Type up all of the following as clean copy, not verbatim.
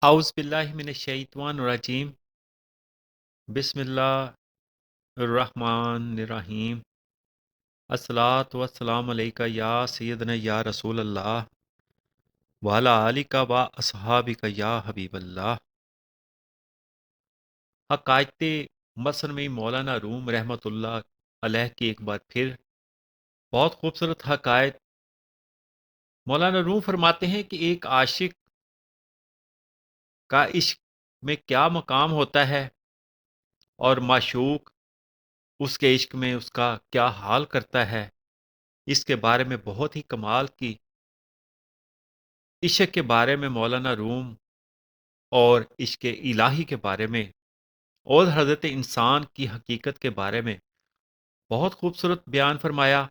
اعوذ باللہ من الشیطان الرجیم بسم اللہ الرحمن الرحیم الصلاۃ والسلام علیکہ یا سیدنا یا رسول اللہ وعلی آلک و اصحابک یا حبیب اللہ۔ حقائق مصنوی مولانا روم رحمۃ اللہ علیہ کی ایک بار پھر بہت خوبصورت حقائق۔ مولانا روم فرماتے ہیں کہ ایک عاشق کا عشق میں کیا مقام ہوتا ہے اور معشوق اس کے عشق میں اس کا کیا حال کرتا ہے، اس کے بارے میں بہت ہی کمال کی عشق کے بارے میں مولانا روم اور عشق الہی کے بارے میں اور حضرت انسان کی حقیقت کے بارے میں بہت خوبصورت بیان فرمایا۔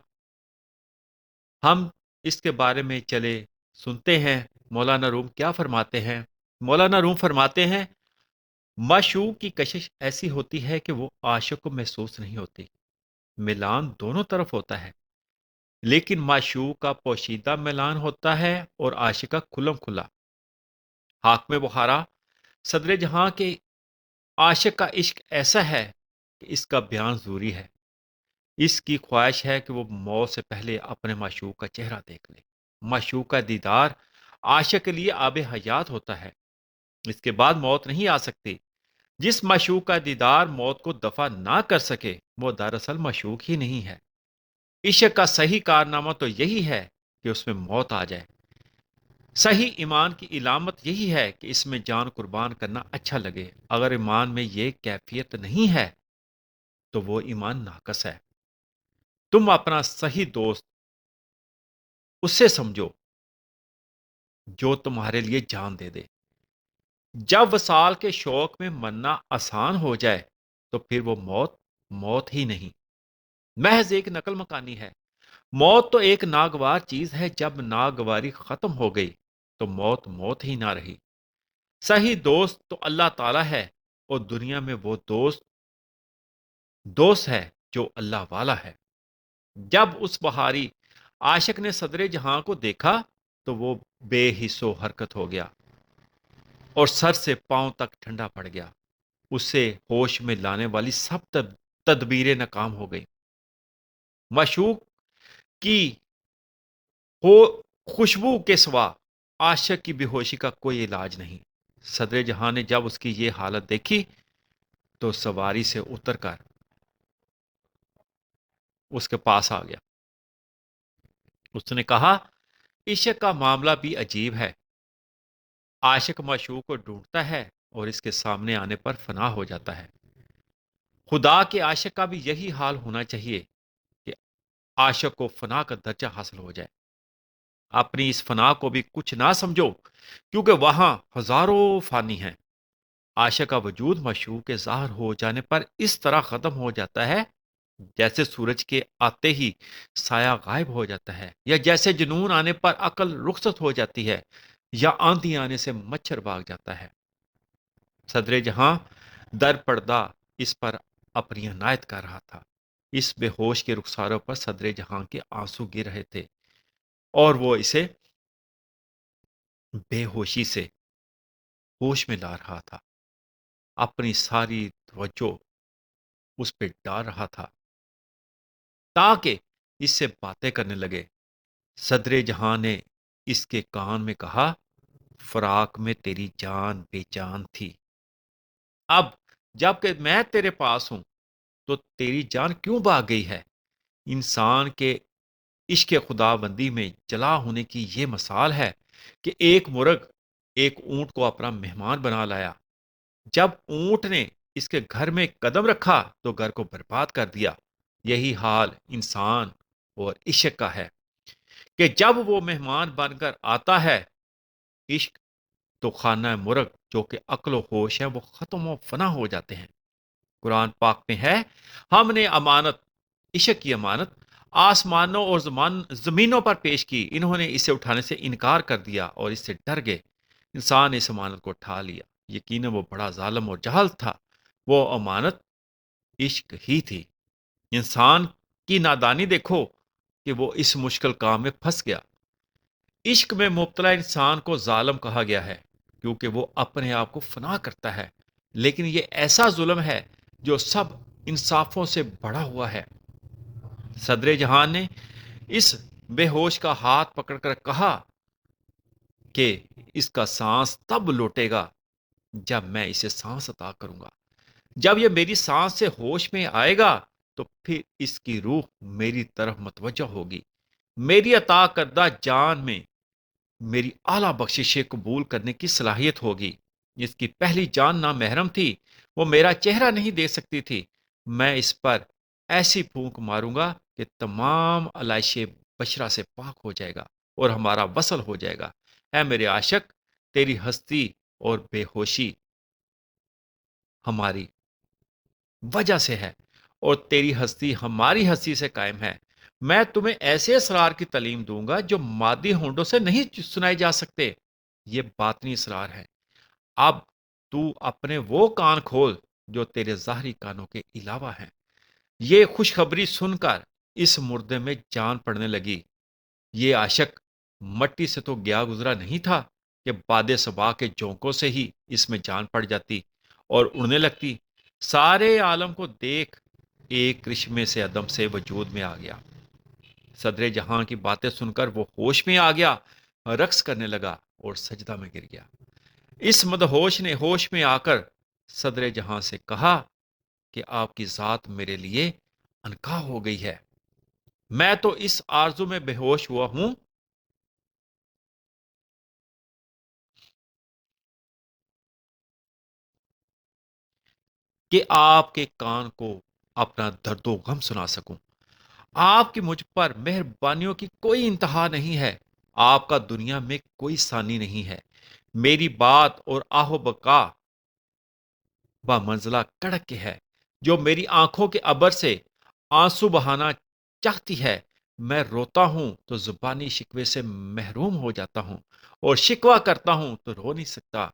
ہم اس کے بارے میں چلے سنتے ہیں مولانا روم کیا فرماتے ہیں۔ مولانا روم فرماتے ہیں معشوق کی کشش ایسی ہوتی ہے کہ وہ عاشق کو محسوس نہیں ہوتی، ملان دونوں طرف ہوتا ہے، لیکن معشوق کا پوشیدہ ملان ہوتا ہے اور عاشق کا کھلم کھلا۔ حاکم بخارا صدر جہاں کے عاشق کا عشق ایسا ہے کہ اس کا بیان ضروری ہے۔ اس کی خواہش ہے کہ وہ موت سے پہلے اپنے معشوق کا چہرہ دیکھ لے۔ معشوق کا دیدار عاشق کے لیے آب حیات ہوتا ہے، اس کے بعد موت نہیں آ سکتی۔ جس معشوق کا دیدار موت کو دفع نہ کر سکے وہ دراصل معشوق ہی نہیں ہے۔ عشق کا صحیح کارنامہ تو یہی ہے کہ اس میں موت آ جائے۔ صحیح ایمان کی علامت یہی ہے کہ اس میں جان قربان کرنا اچھا لگے۔ اگر ایمان میں یہ کیفیت نہیں ہے تو وہ ایمان ناقص ہے۔ تم اپنا صحیح دوست اس سے سمجھو جو تمہارے لیے جان دے دے۔ جب وصال کے شوق میں مرنا آسان ہو جائے تو پھر وہ موت موت ہی نہیں، محض ایک نقل مکانی ہے۔ موت تو ایک ناگوار چیز ہے، جب ناگواری ختم ہو گئی تو موت موت ہی نہ رہی۔ صحیح دوست تو اللہ تعالیٰ ہے، اور دنیا میں وہ دوست دوست ہے جو اللہ والا ہے۔ جب اس بہاری عاشق نے صدر جہاں کو دیکھا تو وہ بے حس و حرکت ہو گیا اور سر سے پاؤں تک ٹھنڈا پڑ گیا۔ اسے ہوش میں لانے والی سب تدبیریں ناکام ہو گئی۔ معشوق کی خوشبو کے سوا عاشق کی بے ہوشی کا کوئی علاج نہیں۔ صدر جہاں نے جب اس کی یہ حالت دیکھی تو سواری سے اتر کر اس کے پاس آ گیا۔ اس نے کہا عشق کا معاملہ بھی عجیب ہے۔ عاشق معشوق کو ڈھونڈتا ہے اور اس کے سامنے آنے پر فنا ہو جاتا ہے۔ خدا کے عاشق کا بھی یہی حال ہونا چاہیے کہ عاشق کو فنا کا درجہ حاصل ہو جائے۔ اپنی اس فنا کو بھی کچھ نہ سمجھو، کیونکہ وہاں ہزاروں فانی ہیں۔ عاشق کا وجود معشوق کے ظاہر ہو جانے پر اس طرح ختم ہو جاتا ہے جیسے سورج کے آتے ہی سایہ غائب ہو جاتا ہے، یا جیسے جنون آنے پر عقل رخصت ہو جاتی ہے، یا آندھی آنے سے مچھر بھاگ جاتا ہے۔ صدر جہاں در پردہ اس پر اپنی عنایت کر رہا تھا۔ اس بے ہوش کے رخساروں پر صدر جہاں کے آنسو گر رہے تھے اور وہ اسے بے ہوشی سے ہوش میں لا رہا تھا، اپنی ساری توجہ اس پہ ڈال رہا تھا تاکہ اس سے باتیں کرنے لگے۔ صدر جہاں نے اس کے کان میں کہا فراق میں تیری جان بے جان تھی، اب جب کہ میں تیرے پاس ہوں تو تیری جان کیوں بھاگ گئی ہے؟ انسان کے عشق خدا بندی میں جلا ہونے کی یہ مثال ہے کہ ایک مرغ ایک اونٹ کو اپنا مہمان بنا لایا۔ جب اونٹ نے اس کے گھر میں قدم رکھا تو گھر کو برباد کر دیا۔ یہی حال انسان اور عشق کا ہے کہ جب وہ مہمان بن کر آتا ہے عشق، تو خانہ مرغ جو کہ عقل و ہوش ہے وہ ختم و فنا ہو جاتے ہیں۔ قرآن پاک میں ہے ہم نے امانت، عشق کی امانت آسمانوں اور زمینوں پر پیش کی، انہوں نے اسے اٹھانے سے انکار کر دیا اور اس سے ڈر گئے۔ انسان نے اس امانت کو اٹھا لیا، یقیناً وہ بڑا ظالم اور جاہل تھا۔ وہ امانت عشق ہی تھی۔ انسان کی نادانی دیکھو کہ وہ اس مشکل کام میں پھنس گیا۔ عشق میں مبتلا انسان کو ظالم کہا گیا ہے۔ کیونکہ وہ اپنے آپ کو فنا کرتا ہے، لیکن یہ ایسا ظلم ہے جو سب انصافوں سے بڑا ہوا ہے۔ صدر جہان نے اس بے ہوش کا ہاتھ پکڑ کر کہا کہ اس کا سانس تب لوٹے گا جب میں اسے سانس عطا کروں گا۔ جب یہ میری سانس سے ہوش میں آئے گا تو پھر اس کی روح میری طرف متوجہ ہوگی۔ میری عطا کردہ جان میں میری اعلیٰ بخششیں قبول کرنے کی صلاحیت ہوگی۔ اس کی پہلی جان نامحرم تھی، وہ میرا چہرہ نہیں دیکھ سکتی تھی۔ میں اس پر ایسی پھونک ماروں گا کہ تمام علائش بشرا سے پاک ہو جائے گا اور ہمارا وصل ہو جائے گا۔ اے میرے عاشق، تیری ہستی اور بے ہوشی ہماری وجہ سے ہے، اور تیری ہستی ہماری ہستی سے قائم ہے۔ میں تمہیں ایسے اسرار کی تعلیم دوں گا جو مادی ہونٹوں سے نہیں سنائے جا سکتے، یہ باطنی اسرار ہے۔ اب تو اپنے وہ کان کھول جو تیرے ظاہری کانوں کے علاوہ ہیں۔ یہ خوشخبری سن کر اس مردے میں جان پڑنے لگی۔ یہ عاشق مٹی سے تو گیا گزرا نہیں تھا کہ باد صبا کے جھونکوں سے ہی اس میں جان پڑ جاتی اور اڑنے لگتی۔ سارے عالم کو دیکھ ایک کرشمے سے عدم سے وجود میں آ گیا۔ صدر جہاں کی باتیں سن کر وہ ہوش میں آ گیا، رقص کرنے لگا اور سجدہ میں گر گیا۔ اس مدہوش نے ہوش میں آ کر صدر جہاں سے کہا کہ آپ کی ذات میرے لیے انکا ہو گئی ہے، میں تو اس آرزو میں بے ہوش ہوا ہوں کہ آپ کے کان کو اپنا درد و غم سنا سکوں۔ آپ کی مجھ پر مہربانیوں کی کوئی انتہا نہیں ہے، آپ کا دنیا میں کوئی ثانی نہیں ہے۔ میری بات اور آہ و بکا با منزلہ کڑک کے ہے، جو میری آنکھوں کے ابر سے آنسو بہانا چاہتی ہے۔ میں روتا ہوں تو زبانی شکوے سے محروم ہو جاتا ہوں، اور شکوہ کرتا ہوں تو رو نہیں سکتا۔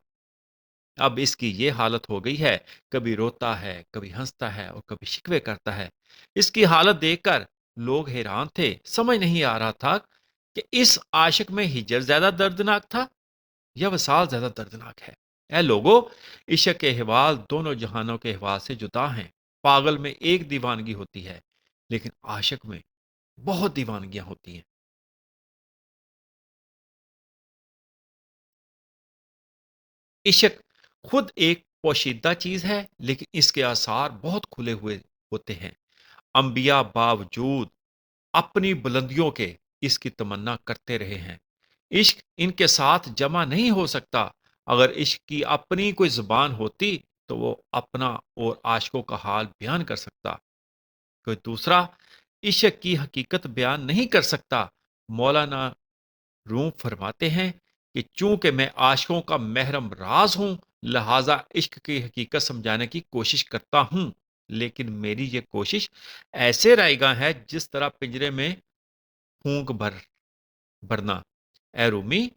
اب اس کی یہ حالت ہو گئی ہے، کبھی روتا ہے، کبھی ہنستا ہے اور کبھی شکوے کرتا ہے۔ اس کی حالت دیکھ کر لوگ حیران تھے، سمجھ نہیں آ رہا تھا کہ اس عاشق میں ہجر زیادہ دردناک تھا یا وصال زیادہ دردناک ہے۔ اے لوگو، عشق کے احوال دونوں جہانوں کے احوال سے جدا ہیں۔ پاگل میں ایک دیوانگی ہوتی ہے، لیکن عاشق میں بہت دیوانگیاں ہوتی ہیں۔ عشق خود ایک پوشیدہ چیز ہے، لیکن اس کے آثار بہت کھلے ہوئے ہوتے ہیں۔ انبیاء باوجود اپنی بلندیوں کے اس کی تمنا کرتے رہے ہیں۔ عشق ان کے ساتھ جمع نہیں ہو سکتا۔ اگر عشق کی اپنی کوئی زبان ہوتی تو وہ اپنا اور عاشقوں کا حال بیان کر سکتا، کوئی دوسرا عشق کی حقیقت بیان نہیں کر سکتا۔ مولانا روم فرماتے ہیں کہ چونکہ میں عاشقوں کا محرم راز ہوں، لہذا عشق کی حقیقت سمجھانے کی کوشش کرتا ہوں، لیکن میری یہ کوشش ایسے رائے گاں ہے جس طرح پنجرے میں پھونک بھرنا۔ اے رومی،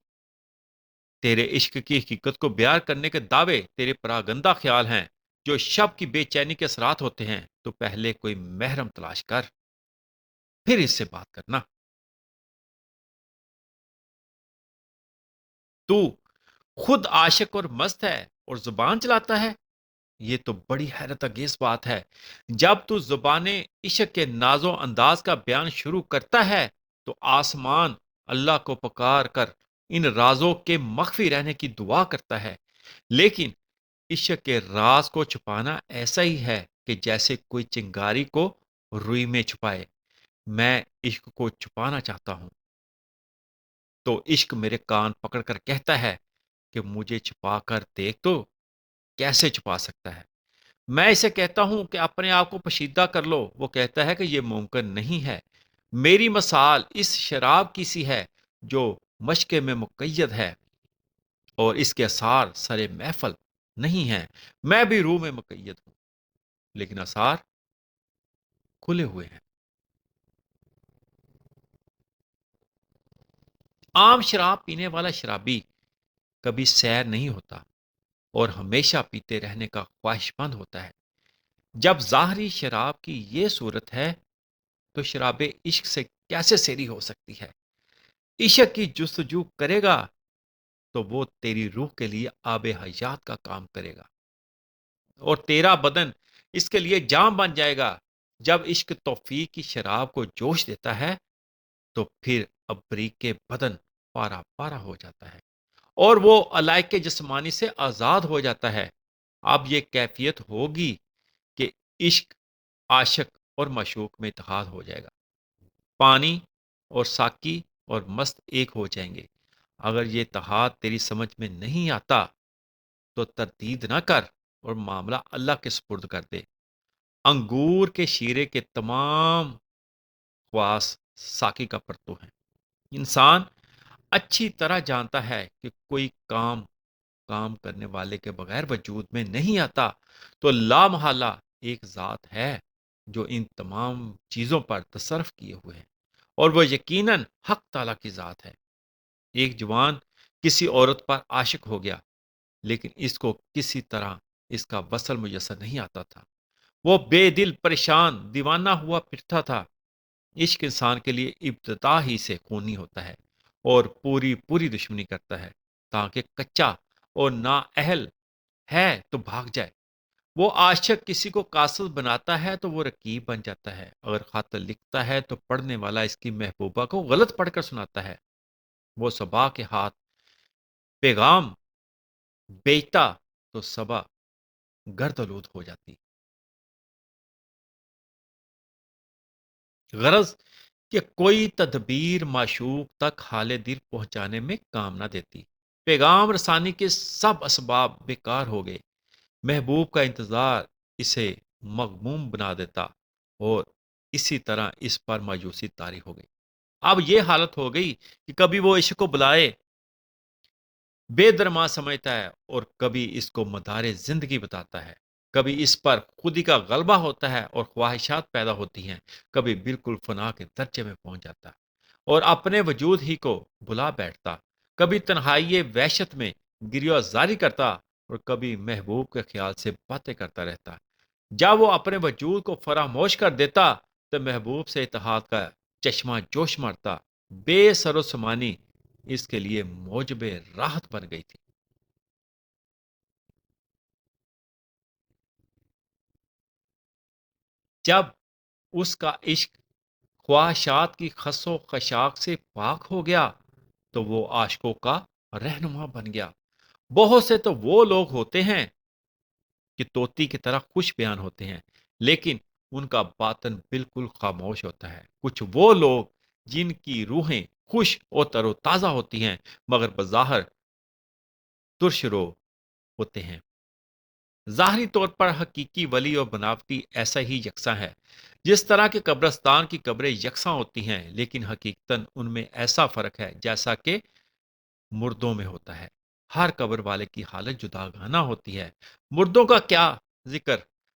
تیرے عشق کی حقیقت کو بیان کرنے کے دعوے تیرے پراگندہ خیال ہیں جو شب کی بے چینی کے اثرات ہوتے ہیں۔ تو پہلے کوئی محرم تلاش کر، پھر اس سے بات کرنا۔ تو خود عاشق اور مست ہے اور زبان چلاتا ہے، یہ تو بڑی حیرت انگیز بات ہے۔ جب تو زبان عشق کے ناز و انداز کا بیان شروع کرتا ہے تو آسمان اللہ کو پکار کر ان رازوں کے مخفی رہنے کی دعا کرتا ہے، لیکن عشق کے راز کو چھپانا ایسا ہی ہے کہ جیسے کوئی چنگاری کو روئی میں چھپائے۔ میں عشق کو چھپانا چاہتا ہوں تو عشق میرے کان پکڑ کر کہتا ہے کہ مجھے چھپا کر دیکھ، تو کیسے چھپا سکتا ہے؟ میں اسے کہتا ہوں کہ اپنے آپ کو پوشیدہ کر لو، وہ کہتا ہے کہ یہ ممکن نہیں ہے۔ میری مثال اس شراب کی سی ہے جو مشقے میں مقید ہے اور اس کے اثار سرے محفل نہیں ہیں۔ میں بھی روح میں مقید ہوں، لیکن اثار کھلے ہوئے ہیں۔ عام شراب پینے والا شرابی کبھی سیر نہیں ہوتا اور ہمیشہ پیتے رہنے کا خواہش مند ہوتا ہے۔ جب ظاہری شراب کی یہ صورت ہے تو شراب عشق سے کیسے سیری ہو سکتی ہے؟ عشق کی جستجو کرے گا تو وہ تیری روح کے لیے آب حیات کا کام کرے گا، اور تیرا بدن اس کے لیے جام بن جائے گا۔ جب عشق توفیق کی شراب کو جوش دیتا ہے تو پھر ابریق کے بدن پارا پارا ہو جاتا ہے، اور وہ علائق جسمانی سے آزاد ہو جاتا ہے۔ اب یہ کیفیت ہوگی کہ عشق، عاشق اور معشوق میں اتحاد ہو جائے گا۔ پانی اور ساکی اور مست ایک ہو جائیں گے۔ اگر یہ اتحاد تیری سمجھ میں نہیں آتا تو تردید نہ کر اور معاملہ اللہ کے سپرد کر دے۔ انگور کے شیرے کے تمام خواص ساکی کا پرتو ہیں۔ انسان اچھی طرح جانتا ہے کہ کوئی کام کام کرنے والے کے بغیر وجود میں نہیں آتا، تو لا محالہ ایک ذات ہے جو ان تمام چیزوں پر تصرف کیے ہوئے ہے، اور وہ یقیناً حق تعالیٰ کی ذات ہے۔ ایک جوان کسی عورت پر عاشق ہو گیا، لیکن اس کو کسی طرح اس کا وصل میسر نہیں آتا تھا۔ وہ بے دل، پریشان، دیوانہ ہوا پھرتا تھا۔ عشق انسان کے لیے ابتدا ہی سے خونی ہوتا ہے اور پوری پوری دشمنی کرتا ہے، تاکہ کچا اور نااہل ہے تو بھاگ جائے۔ وہ عاشق کسی کو قاصد بناتا ہے تو وہ رقیب بن جاتا ہے، اگر خط لکھتا ہے تو پڑھنے والا اس کی محبوبہ کو غلط پڑھ کر سناتا ہے۔ وہ صبا کے ہاتھ پیغام بیچتا تو صبا گردآلود ہو جاتی۔ غرض کہ کوئی تدبیر معشوق تک حال دل پہنچانے میں کام نہ دیتی۔ پیغام رسانی کے سب اسباب بیکار ہو گئے۔ محبوب کا انتظار اسے مغموم بنا دیتا، اور اسی طرح اس پر مایوسی طاری ہو گئی۔ اب یہ حالت ہو گئی کہ کبھی وہ عشق کو بلائے بے درما سمجھتا ہے، اور کبھی اس کو مدار زندگی بتاتا ہے۔ کبھی اس پر خودی کا غلبہ ہوتا ہے اور خواہشات پیدا ہوتی ہیں، کبھی بالکل فنا کے درجے میں پہنچ جاتا اور اپنے وجود ہی کو بلا بیٹھتا۔ کبھی تنہائی وحشت میں گریہ زاری کرتا، اور کبھی محبوب کے خیال سے باتیں کرتا رہتا۔ جب وہ اپنے وجود کو فراموش کر دیتا تو محبوب سے اتحاد کا چشمہ جوش مارتا۔ بے سر و سمانی اس کے لیے موجب راحت بن گئی تھی۔ جب اس کا عشق خواہشات کی خس و خشاک سے پاک ہو گیا تو وہ عاشقوں کا رہنما بن گیا۔ بہت سے تو وہ لوگ ہوتے ہیں کہ طوطی کی طرح خوش بیان ہوتے ہیں، لیکن ان کا باطن بالکل خاموش ہوتا ہے۔ کچھ وہ لوگ جن کی روحیں خوش اور تر و تازہ ہوتی ہیں، مگر بظاہر ترش رو ہوتے ہیں۔ ظاہری طور پر حقیقی ولی اور بناوٹی ایسا ہی یکساں ہے، جس طرح کہ قبرستان کی قبریں یکساں ہوتی ہیں، لیکن حقیقتاً ان میں ایسا فرق ہے جیسا کہ مردوں میں ہوتا ہے۔ ہر قبر والے کی حالت جداگانہ ہوتی ہے۔ مردوں کا کیا ذکر،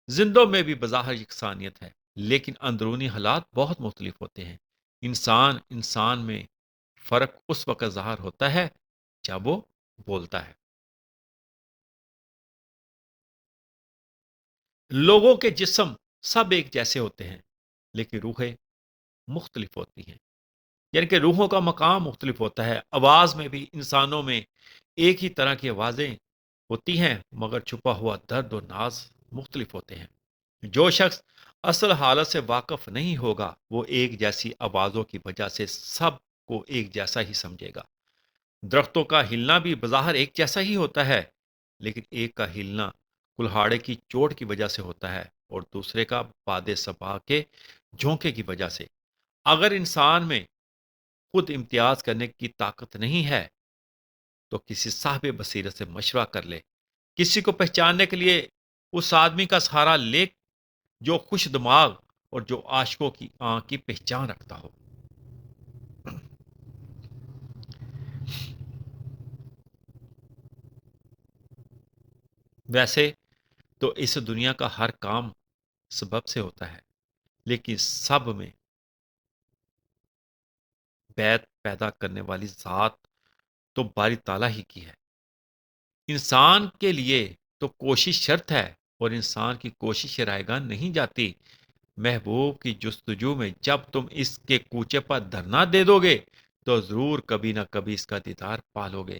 زندوں میں بھی بظاہر یکسانیت ہے، لیکن اندرونی حالات بہت مختلف ہوتے ہیں۔ انسان انسان میں فرق اس وقت ظاہر ہوتا ہے جب وہ بولتا ہے۔ لوگوں کے جسم سب ایک جیسے ہوتے ہیں، لیکن روحیں مختلف ہوتی ہیں، یعنی کہ روحوں کا مقام مختلف ہوتا ہے۔ آواز میں بھی انسانوں میں ایک ہی طرح کی آوازیں ہوتی ہیں، مگر چھپا ہوا درد و ناز مختلف ہوتے ہیں۔ جو شخص اصل حالت سے واقف نہیں ہوگا وہ ایک جیسی آوازوں کی وجہ سے سب کو ایک جیسا ہی سمجھے گا۔ درختوں کا ہلنا بھی بظاہر ایک جیسا ہی ہوتا ہے، لیکن ایک کا ہلنا کلہاڑے کی چوٹ کی وجہ سے ہوتا ہے اور دوسرے کا باد صبا کے جھونکے کی وجہ سے۔ اگر انسان میں خود امتیاز کرنے کی طاقت نہیں ہے تو کسی صاحب بصیرت سے مشورہ کر لے، کسی کو پہچاننے کے لیے اس آدمی کا سہارا لے جو خوش دماغ اور جو عاشقوں کی آنکھ کی پہچان رکھتا ہو۔ ویسے تو اس دنیا کا ہر کام سبب سے ہوتا ہے، لیکن سب میں بیت پیدا کرنے والی ذات تو باری تعالیٰ ہی کی ہے۔ انسان کے لیے تو کوشش شرط ہے، اور انسان کی کوشش رائے گاہ نہیں جاتی۔ محبوب کی جستجو میں جب تم اس کے کوچے پر دھرنا دے دو گے تو ضرور کبھی نہ کبھی اس کا دیدار پالو گے۔